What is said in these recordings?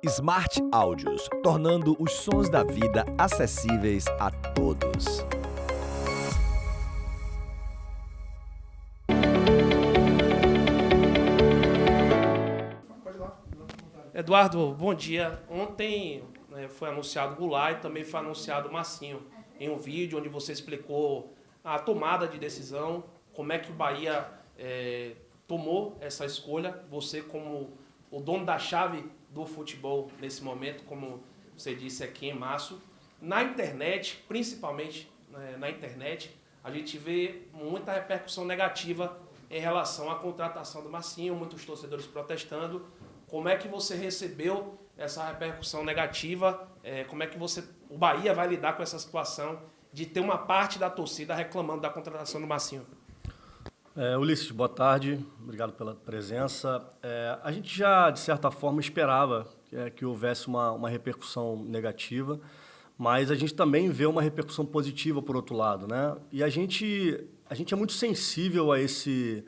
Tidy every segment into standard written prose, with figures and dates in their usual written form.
Smart Áudios, tornando os sons da vida acessíveis a todos. Eduardo, bom dia. Ontem foi anunciado o Goulart e também foi anunciado o Massinho em um vídeo onde você explicou a tomada de decisão, como é que o Bahia tomou essa escolha, você como o dono da chave do futebol nesse momento, como você disse aqui em março. Na internet, principalmente na internet, a gente vê muita repercussão negativa em relação à contratação do Massinho, muitos torcedores protestando. Como é que você recebeu essa repercussão negativa? Como é que o Bahia vai lidar com essa situação de ter uma parte da torcida reclamando da contratação do Massinho? Ulisses, boa tarde. Obrigado pela presença. A gente já, de certa forma, esperava que houvesse uma repercussão negativa, mas a gente também vê uma repercussão positiva por outro lado, né? E a gente é muito sensível a esse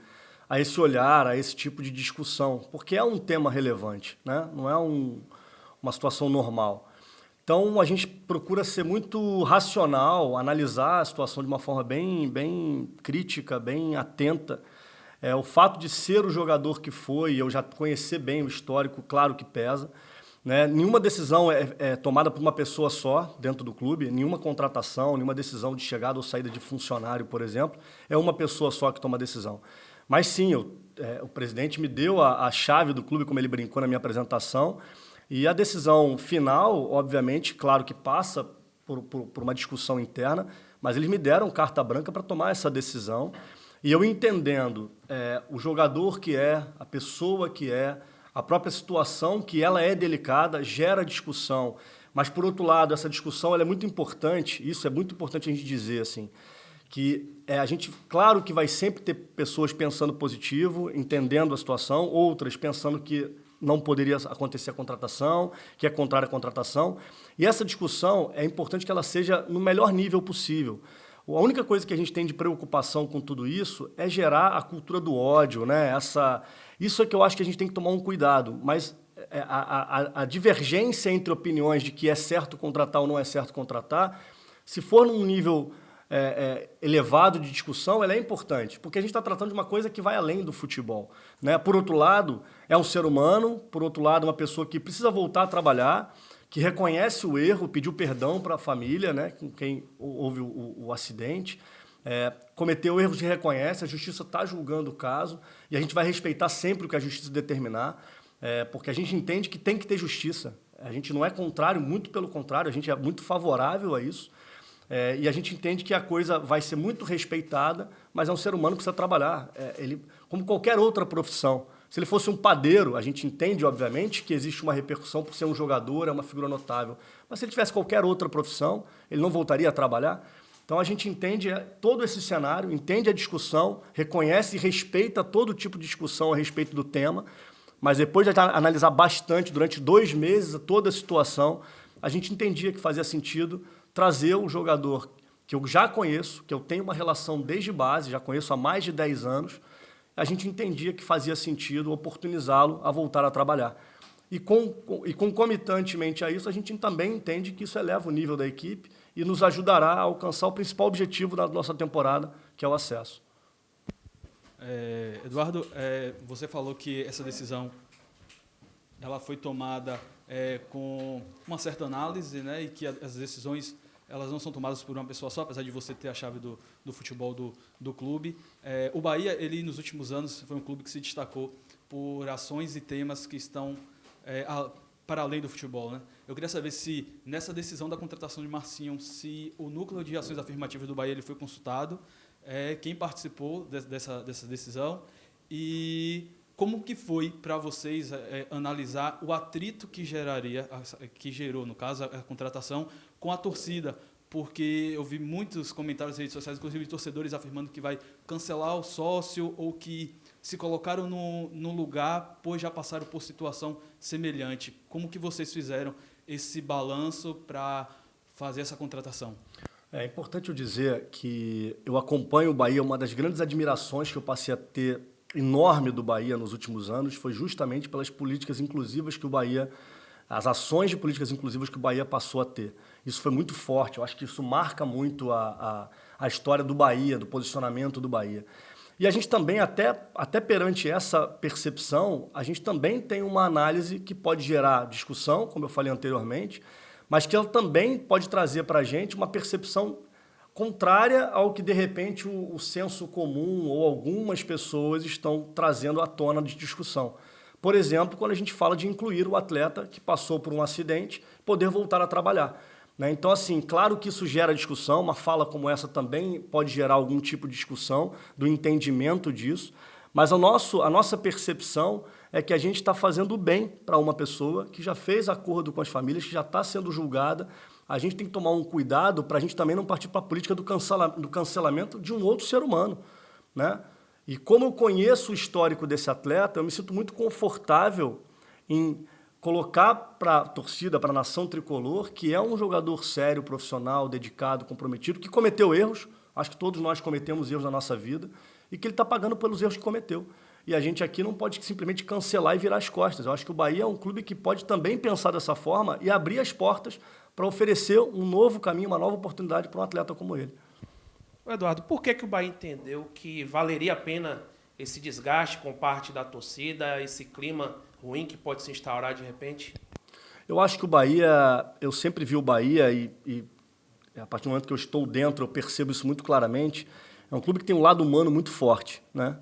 olhar, a esse tipo de discussão, porque é um tema relevante, né? Não é uma situação normal. Então, a gente procura ser muito racional, analisar a situação de uma forma bem crítica, bem atenta. O fato de ser o jogador que foi, eu já conhecer bem o histórico, claro que pesa, né? Nenhuma decisão é tomada por uma pessoa só dentro do clube, nenhuma contratação, nenhuma decisão de chegada ou saída de funcionário, por exemplo, é uma pessoa só que toma a decisão. Mas sim, o presidente me deu a chave do clube, como ele brincou na minha apresentação, e a decisão final, obviamente, claro que passa por uma discussão interna, mas eles me deram carta branca para tomar essa decisão. E eu entendendo o jogador que a pessoa que a própria situação que ela é delicada, gera discussão. Mas, por outro lado, essa discussão ela é muito importante, isso é muito importante a gente dizer, assim, que a gente, claro que vai sempre ter pessoas pensando positivo, entendendo a situação, outras pensando que não poderia acontecer a contratação, que é contrária à contratação. E essa discussão é importante que ela seja no melhor nível possível. A única coisa que a gente tem de preocupação com tudo isso é gerar a cultura do ódio, né? Isso é que eu acho que a gente tem que tomar um cuidado, mas a divergência entre opiniões de que é certo contratar ou não é certo contratar, se for num nível elevado de discussão, ela é importante, porque a gente está tratando de uma coisa que vai além do futebol, né? Por outro lado, é um ser humano, por outro lado, uma pessoa que precisa voltar a trabalhar, que reconhece o erro, pediu perdão para a família, né? Com quem houve o acidente, cometeu erros e reconhece, a justiça está julgando o caso, e a gente vai respeitar sempre o que a justiça determinar, porque a gente entende que tem que ter justiça. A gente não é contrário, muito pelo contrário, a gente é muito favorável a isso. E a gente entende que a coisa vai ser muito respeitada, mas é um ser humano que precisa trabalhar, como qualquer outra profissão. Se ele fosse um padeiro, a gente entende, obviamente, que existe uma repercussão por ser um jogador, é uma figura notável. Mas se ele tivesse qualquer outra profissão, ele não voltaria a trabalhar. Então a gente entende todo esse cenário, entende a discussão, reconhece e respeita todo tipo de discussão a respeito do tema, mas depois de analisar bastante, durante 2 meses, toda a situação, a gente entendia que fazia sentido trazer um jogador que eu já conheço, que eu tenho uma relação desde base, já conheço há mais de 10 anos, a gente entendia que fazia sentido oportunizá-lo a voltar a trabalhar. E concomitantemente a isso, a gente também entende que isso eleva o nível da equipe e nos ajudará a alcançar o principal objetivo da nossa temporada, que é o acesso. Eduardo, você falou que essa decisão ela foi tomada com uma certa análise, né, e que as decisões elas não são tomadas por uma pessoa só, apesar de você ter a chave do futebol do clube. O Bahia, ele nos últimos anos, foi um clube que se destacou por ações e temas que estão para além do futebol, né? Eu queria saber se, nessa decisão da contratação de Massinho, se o núcleo de ações afirmativas do Bahia ele foi consultado, quem participou dessa decisão e como que foi para vocês analisar o atrito que gerou, no caso, a contratação com a torcida? Porque eu vi muitos comentários nas redes sociais, inclusive de torcedores afirmando que vai cancelar o sócio ou que se colocaram no lugar, pois já passaram por situação semelhante. Como que vocês fizeram esse balanço para fazer essa contratação? É importante eu dizer que eu acompanho o Bahia, uma das grandes admirações que eu passei a ter enorme do Bahia nos últimos anos foi justamente pelas políticas inclusivas que o Bahia as ações de políticas inclusivas que o Bahia passou a ter. Isso foi muito forte, eu acho que isso marca muito a história do Bahia, do posicionamento do Bahia. E a gente também, até perante essa percepção, a gente também tem uma análise que pode gerar discussão, como eu falei anteriormente, mas que ela também pode trazer para a gente uma percepção contrária ao que, de repente, o senso comum ou algumas pessoas estão trazendo à tona de discussão. Por exemplo, quando a gente fala de incluir o atleta que passou por um acidente, poder voltar a trabalhar. Então, assim, claro que isso gera discussão, uma fala como essa também pode gerar algum tipo de discussão, do entendimento disso, mas a nossa percepção é que a gente está fazendo bem para uma pessoa que já fez acordo com as famílias, que já está sendo julgada. A gente tem que tomar um cuidado para a gente também não partir para a política do cancelamento de um outro ser humano, né? E como eu conheço o histórico desse atleta, eu me sinto muito confortável em colocar para a torcida, para a nação tricolor, que é um jogador sério, profissional, dedicado, comprometido, que cometeu erros, acho que todos nós cometemos erros na nossa vida, e que ele está pagando pelos erros que cometeu. E a gente aqui não pode simplesmente cancelar e virar as costas. Eu acho que o Bahia é um clube que pode também pensar dessa forma e abrir as portas para oferecer um novo caminho, uma nova oportunidade para um atleta como ele. Eduardo, por que o Bahia entendeu que valeria a pena esse desgaste com parte da torcida, esse clima ruim que pode se instaurar de repente? Eu acho que o Bahia, eu sempre vi o Bahia e a partir do momento que eu estou dentro, eu percebo isso muito claramente. É um clube que tem um lado humano muito forte, né?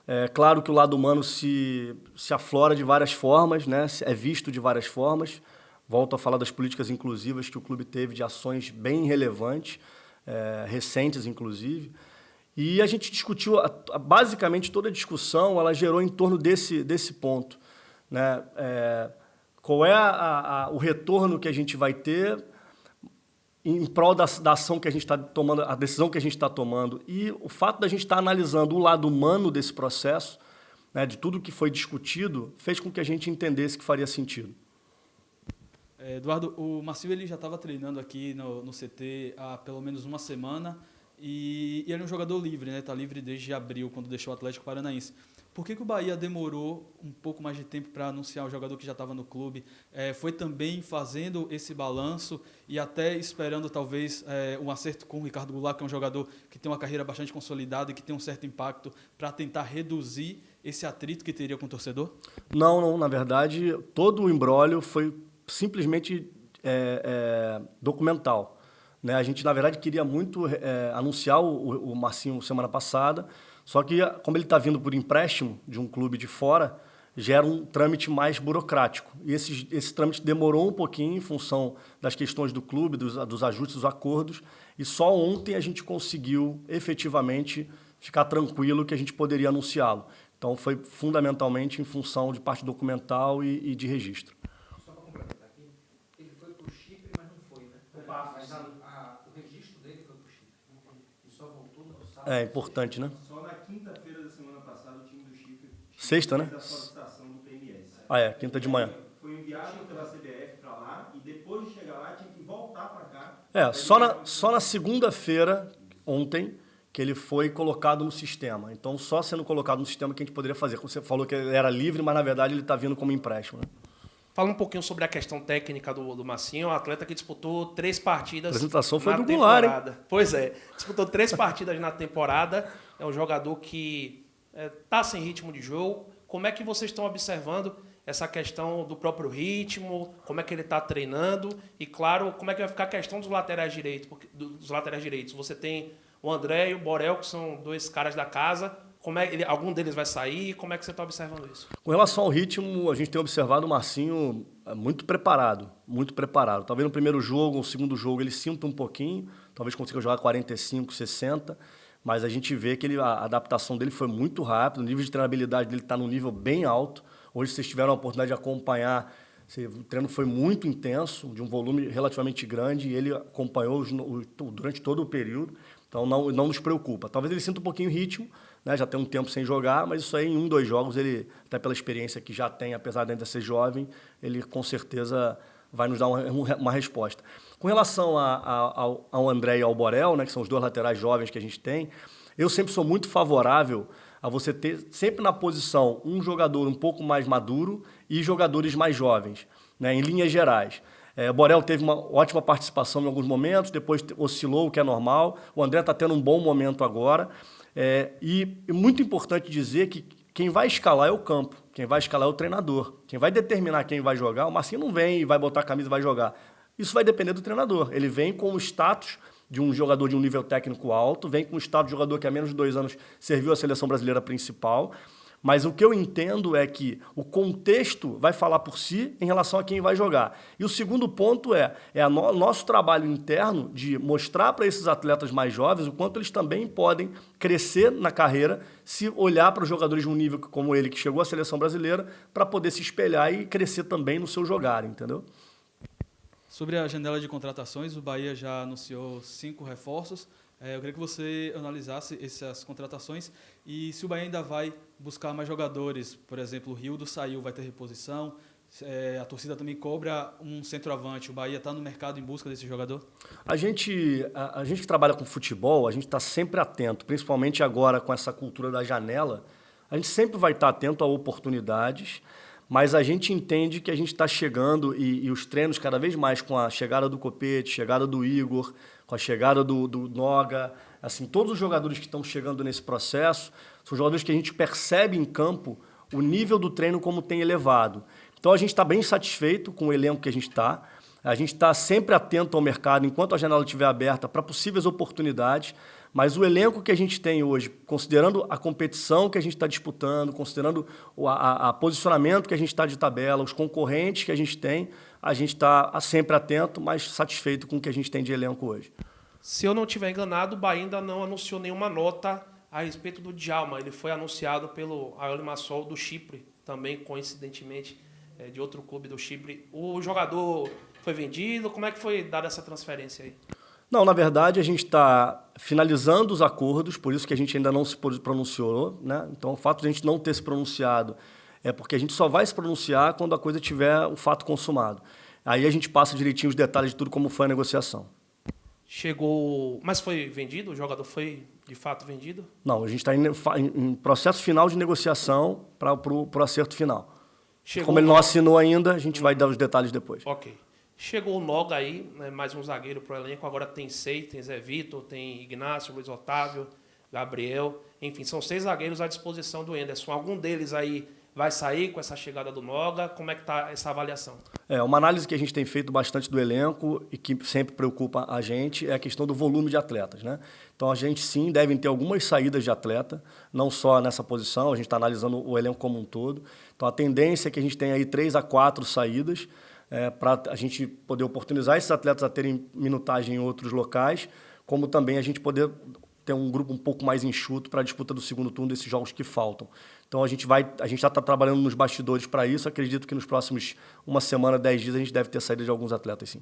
É claro que o lado humano se aflora de várias formas, né? É visto de várias formas. Volto a falar das políticas inclusivas que o clube teve, de ações bem relevantes, recentes, inclusive. E a gente discutiu, basicamente, toda a discussão ela gerou em torno desse ponto, né? Qual é o retorno que a gente vai ter em prol da ação que a gente está tomando, a decisão que a gente está tomando. E o fato da gente estar analisando o lado humano desse processo, né, de tudo que foi discutido, fez com que a gente entendesse que faria sentido. Eduardo, o Marcinho ele já estava treinando aqui no CT há pelo menos uma semana e ele é um jogador livre, né? Está livre desde abril, quando deixou o Atlético Paranaense. Por que o Bahia demorou um pouco mais de tempo para anunciar o jogador que já estava no clube? Foi também fazendo esse balanço e até esperando talvez um acerto com o Ricardo Goulart, que é um jogador que tem uma carreira bastante consolidada e que tem um certo impacto, para tentar reduzir esse atrito que teria com o torcedor? Não, na verdade, todo o imbróglio foi simplesmente documental, né? A gente, na verdade, queria muito anunciar o Marcinho semana passada, só que, como ele está vindo por empréstimo de um clube de fora, gera um trâmite mais burocrático. E esse trâmite demorou um pouquinho em função das questões do clube, dos ajustes, dos acordos, e só ontem a gente conseguiu, efetivamente, ficar tranquilo que a gente poderia anunciá-lo. Então, foi fundamentalmente em função de parte documental e de registro. Só para complementar aqui, ele foi para o Chipre, mas não foi, né? Mas o registro dele foi para o Chipre. E só voltou no sábado. É importante, né? Só na quinta-feira da semana passada o time do Chipre Sexta, né? fez a solicitação do PMS. Quinta de manhã. Foi enviado pela CBF para lá e depois de chegar lá tinha que voltar para cá. Só na segunda-feira, ontem, que ele foi colocado no sistema. Então, só sendo colocado no sistema que a gente poderia fazer. Você falou que ele era livre, mas, na verdade, ele está vindo como empréstimo, né? Fala um pouquinho sobre a questão técnica do Marcinho, um atleta que disputou 3 partidas. A apresentação foi na do Goulart, temporada. Hein? Pois é, disputou 3 partidas na temporada. É um jogador que está sem ritmo de jogo. Como é que vocês estão observando essa questão do próprio ritmo? Como é que ele está treinando? E, claro, como é que vai ficar a questão dos laterais direitos? Você tem o André e o Borel, que são 2 caras da casa. Algum deles vai sair? Como é que você está observando isso? Com relação ao ritmo, a gente tem observado o Marcinho muito preparado, muito preparado. Talvez no primeiro jogo, no segundo jogo, ele sinta um pouquinho, talvez consiga jogar 45, 60, mas a gente vê que a adaptação dele foi muito rápida, o nível de treinabilidade dele está num nível bem alto. Hoje vocês tiveram a oportunidade de acompanhar, o treino foi muito intenso, de um volume relativamente grande, e ele acompanhou durante todo o período. Então, não nos preocupa. Talvez ele sinta um pouquinho o ritmo, né? Já tem um tempo sem jogar, mas isso aí em 1, 2 jogos, ele, até pela experiência que já tem, apesar de ainda ser jovem, ele com certeza vai nos dar uma resposta. Com relação ao André e ao Borel, né, que são os 2 laterais jovens que a gente tem, eu sempre sou muito favorável a você ter sempre na posição um jogador um pouco mais maduro e jogadores mais jovens. né, em linhas gerais. O Borel teve uma ótima participação em alguns momentos, depois oscilou, o que é normal. O André está tendo um bom momento agora. E é muito importante dizer que quem vai escalar é o campo, quem vai escalar é o treinador. Quem vai determinar quem vai jogar, o Marcinho não vem e vai botar a camisa e vai jogar. Isso vai depender do treinador. Ele vem com o status de um jogador de um nível técnico alto, vem com o status de jogador que há menos de 2 anos serviu a seleção brasileira principal. Mas o que eu entendo é que o contexto vai falar por si em relação a quem vai jogar. E o segundo ponto é o nosso trabalho interno de mostrar para esses atletas mais jovens o quanto eles também podem crescer na carreira se olhar para os jogadores de um nível como ele, que chegou à seleção brasileira, para poder se espelhar e crescer também no seu jogar, entendeu? Sobre a janela de contratações, o Bahia já anunciou 5 reforços. Eu queria que você analisasse essas contratações e se o Bahia ainda vai buscar mais jogadores. Por exemplo, o Rildo saiu, vai ter reposição. A torcida também cobra um centroavante. O Bahia está no mercado em busca desse jogador? A gente que trabalha com futebol, a gente está sempre atento, principalmente agora com essa cultura da janela. A gente sempre vai estar atento a oportunidades, mas a gente entende que a gente está chegando e os treinos cada vez mais com a chegada do Copete, chegada do Igor, com a chegada do Noga, assim, todos os jogadores que estão chegando nesse processo são jogadores que a gente percebe em campo o nível do treino como tem elevado. Então a gente está bem satisfeito com o elenco que a gente está. A gente está sempre atento ao mercado enquanto a janela estiver aberta para possíveis oportunidades, mas o elenco que a gente tem hoje, considerando a competição que a gente está disputando, considerando o posicionamento que a gente está de tabela, os concorrentes que a gente está sempre atento, mas satisfeito com o que a gente tem de elenco hoje. Se eu não estiver enganado, o Bahia ainda não anunciou nenhuma nota a respeito do Djalma. Ele foi anunciado pelo Al Limassol do Chipre, também coincidentemente de outro clube do Chipre. O jogador foi vendido? Como é que foi dada essa transferência aí? Não, na verdade, a gente está finalizando os acordos, por isso que a gente ainda não se pronunciou, né? Então, o fato de a gente não ter se pronunciado é porque a gente só vai se pronunciar quando a coisa tiver o fato consumado. Aí a gente passa direitinho os detalhes de tudo como foi a negociação. Chegou... Mas foi vendido? O jogador foi, de fato, vendido? Não, a gente está em processo final de negociação para o acerto final. Como ele não assinou ainda, a gente vai dar os detalhes depois. Ok. Chegou o Noga aí, né, mais um zagueiro para o elenco. Agora tem 6, tem Zé Vitor, tem Ignácio, Luiz Otávio, Gabriel. Enfim, são 6 zagueiros à disposição do Enderson. Algum deles aí vai sair com essa chegada do Noga? Como é que está essa avaliação? Uma análise que a gente tem feito bastante do elenco e que sempre preocupa a gente é a questão do volume de atletas, né? Então, a gente, sim, deve ter algumas saídas de atleta, não só nessa posição, a gente está analisando o elenco como um todo. Então, a tendência é que a gente tenha aí 3 a 4 saídas, para a gente poder oportunizar esses atletas a terem minutagem em outros locais, como também a gente poder ter um grupo um pouco mais enxuto para a disputa do segundo turno desses jogos que faltam. Então a gente já está trabalhando nos bastidores para isso, acredito que nos próximos 1 semana, 10 dias, a gente deve ter saída de alguns atletas, sim.